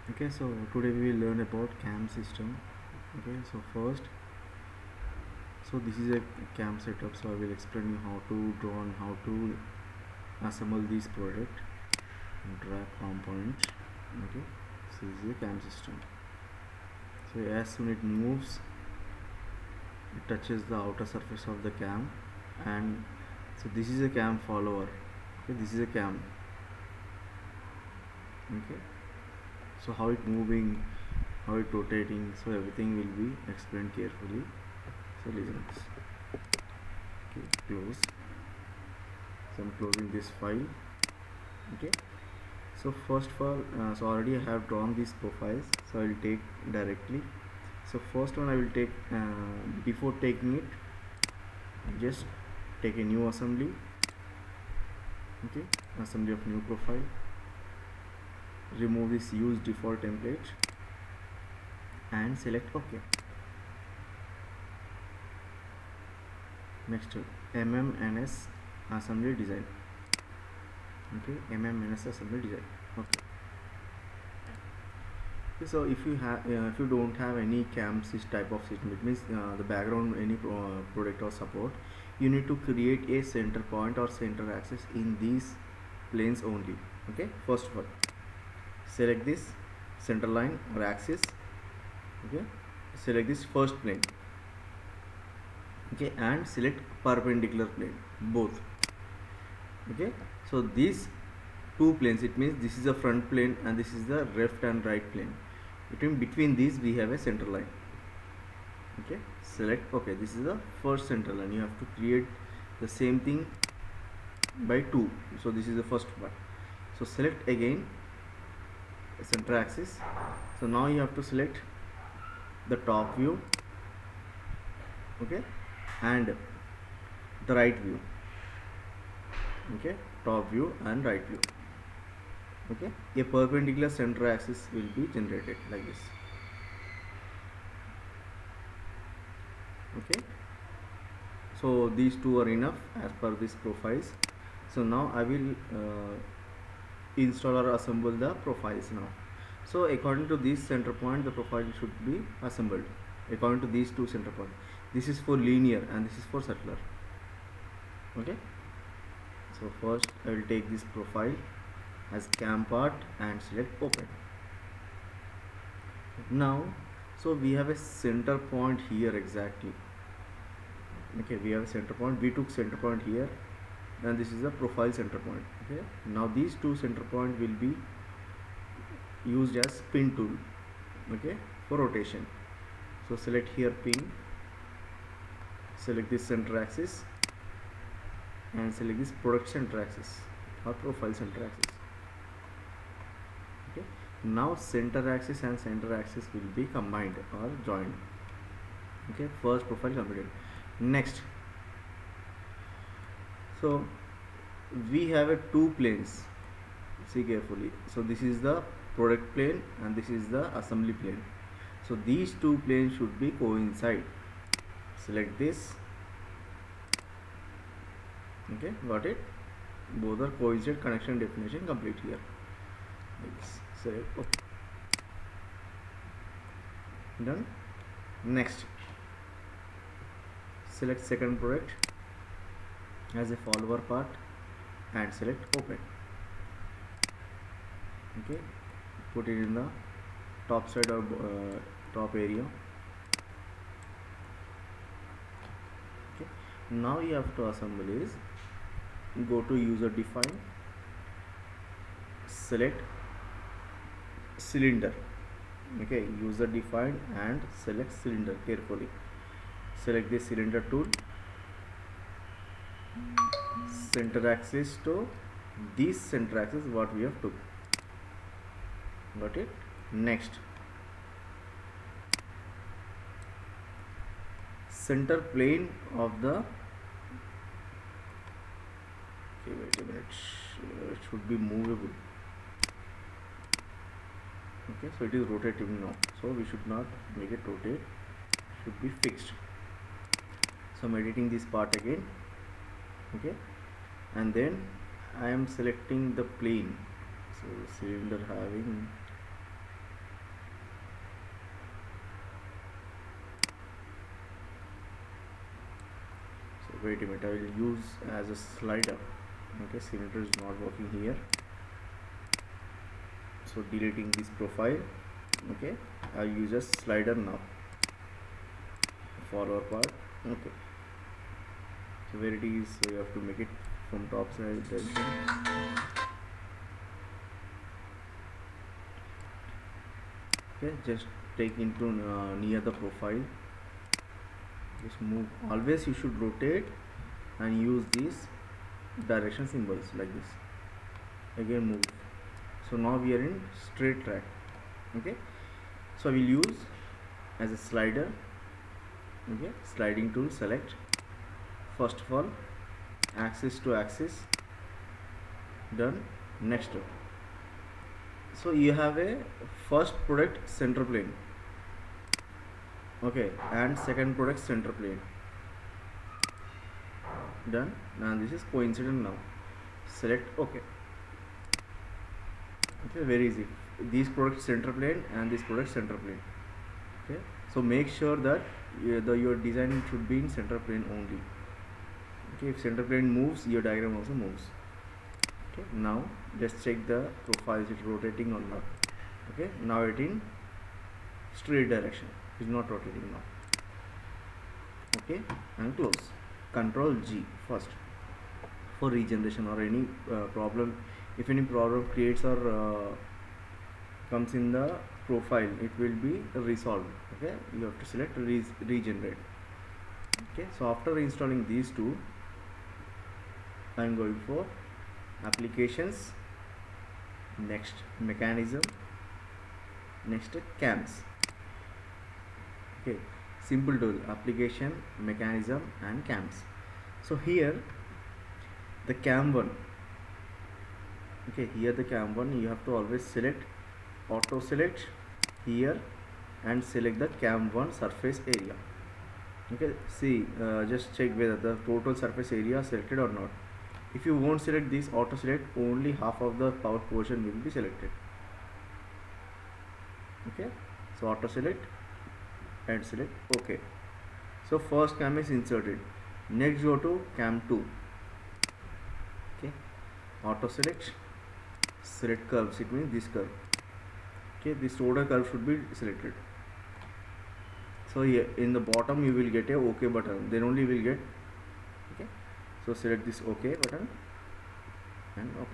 Okay, so today we will learn about cam system. Okay, so first, so this is a cam setup, so I will explain you how to draw and how to assemble this product and drag components. Okay, so this is a cam system. So as soon it moves, it touches the outer surface of the cam, and so this is a cam follower. Okay, this is a cam. Okay, so how it moving, how it rotating, so everything will be explained carefully. So listen this. Okay, close. So I'm closing this file. Okay, so first of all, so already I have drawn these profiles, so I will take directly. So first one I will take, before taking it, just take a new assembly. Okay, assembly of new profile, remove this use default template and select OK. Next, MMNS assembly design. Okay, MMNS assembly design. Okay, so if you don't have any cam type of system, it means the background any product or support, you need to create a center point or center axis in these planes only. Okay, first of all, select this center line or axis. Okay, select this first plane. Okay, and select perpendicular plane, both. Okay, so these two planes, it means this is the front plane and this is the left and right plane. Between these we have a center line. Okay, select OK. This is the first center line. You have to create the same thing by 2. So this is the first one. So select again center axis. So now you have to select the top view, okay, and the right view. Okay, top view and right view. Okay, a perpendicular center axis will be generated like this. Okay, so these two are enough as per these profiles. So now I will install or assemble the profiles now. So according to this center point, the profile should be assembled according to these two center points. This is for linear and this is for circular. Okay, so first I will take this profile as cam part and select open. Now, so we have a center point here exactly. Okay, we have a center point. We took center point here, and this is the profile center point. Okay, now these two center point will be used as pin tool. Okay, for rotation. So select here pin, select this center axis and select this product center axis or profile center axis. Okay, now center axis and center axis will be combined or joined. Okay, first profile completed. Next, so we have a two planes. See carefully. So this is the product plane and this is the assembly plane. So these two planes should be coincide. Select this. Okay, got it? Both are coincide. Connection definition complete here. Select OK. Done. Next, select second product as a follower part and select open. Okay, put it in the top side or top area. Okay, now you have to assemble is go to user define, select cylinder. Okay, user define and select cylinder carefully. Select the cylinder tool, center axis to this center axis what we have took. Got it? Next, center plane of the, okay, wait a minute, it should be movable. Okay, so it is rotating now, so we should not make it rotate, should be fixed. So I'm editing this part again. Okay, and then I am selecting the plane. So cylinder having wait a minute, I will use as a slider. Okay, cylinder is not working here, so deleting this profile. Okay, I use a slider now, forward part. Okay, so where it is, so you have to make it from top side direction. Okay, just take into near the profile, just move. Always you should rotate and use these direction symbols like this. Again move. So now we are in straight track. Okay, so I will use as a slider. Okay, sliding tool, select first of all axis to axis, done. Next, so you have a first product center plane, okay, and second product center plane, done. Now this is coincident. Now select OK. Okay, very easy. These product center plane and this product center plane. Okay, so make sure that your design should be in center plane only. Okay, if center plane moves, your diagram also moves. Okay, now let's check the profile, is it rotating or not. Okay, now it in straight direction, it is not rotating now. Okay, and close. Control G first for regeneration or any problem. If any problem creates or comes in the profile, it will be resolved. Okay, you have to select regenerate. Okay, so after installing these two, I am going for applications, next mechanism, next cams. Okay, simple tool, application, mechanism and cams. So here the cam one. Okay, here the cam one, you have to always select auto select here and select the cam one surface area. Okay, see, just check whether the total surface area selected or not. If you won't select this auto select, only half of the power portion will be selected. Okay, so auto select and select OK. So first cam is inserted. Next go to cam 2. Okay, auto select, select curves, it means this curve. Okay, this total curve should be selected. So here in the bottom you will get a OK button, then only you will get. Okay, so select this OK button and OK.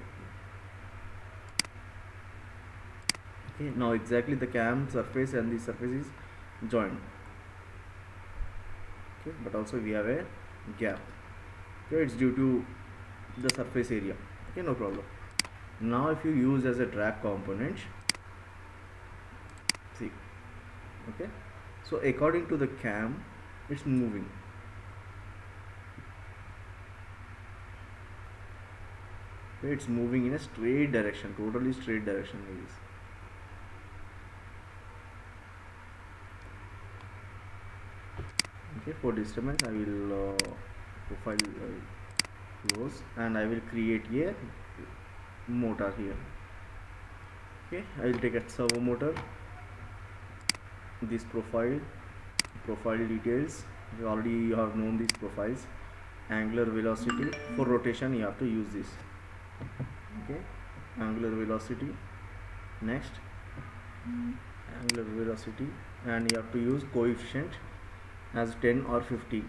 Okay, now exactly the cam surface and the surface is joined. Okay, but also we have a gap. Okay, it's due to the surface area. Okay, no problem. Now if you use as a drag component, see, okay, so according to the cam it's moving. Okay, it's moving in a straight direction, totally straight direction like this. Okay, for disturbance I will profile close and I will create a motor here. Okay, I will take a servo motor, this profile details, already you have known these profiles. Angular velocity, for rotation you have to use this. Okay, angular velocity, next angular velocity, and you have to use coefficient as 10 or 50.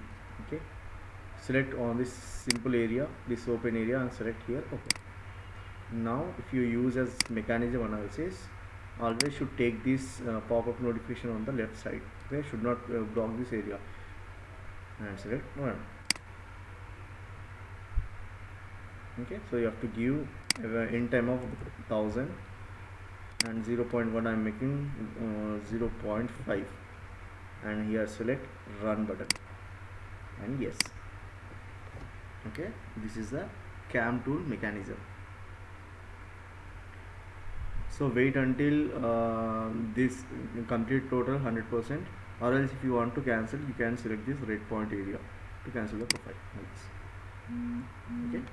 Okay, select on this simple area, this open area, and select here OK. Now if you use as mechanism analysis, always should take this pop-up notification on the left side. Okay, should not block this area, and select 1. Okay, so you have to give in time of 1000 and 0.1 I am making 0.5, and here select run button and yes. Okay, this is the cam tool mechanism. So wait until this complete total 100%, or else if you want to cancel, you can select this red point area to cancel the profile like this. Okay.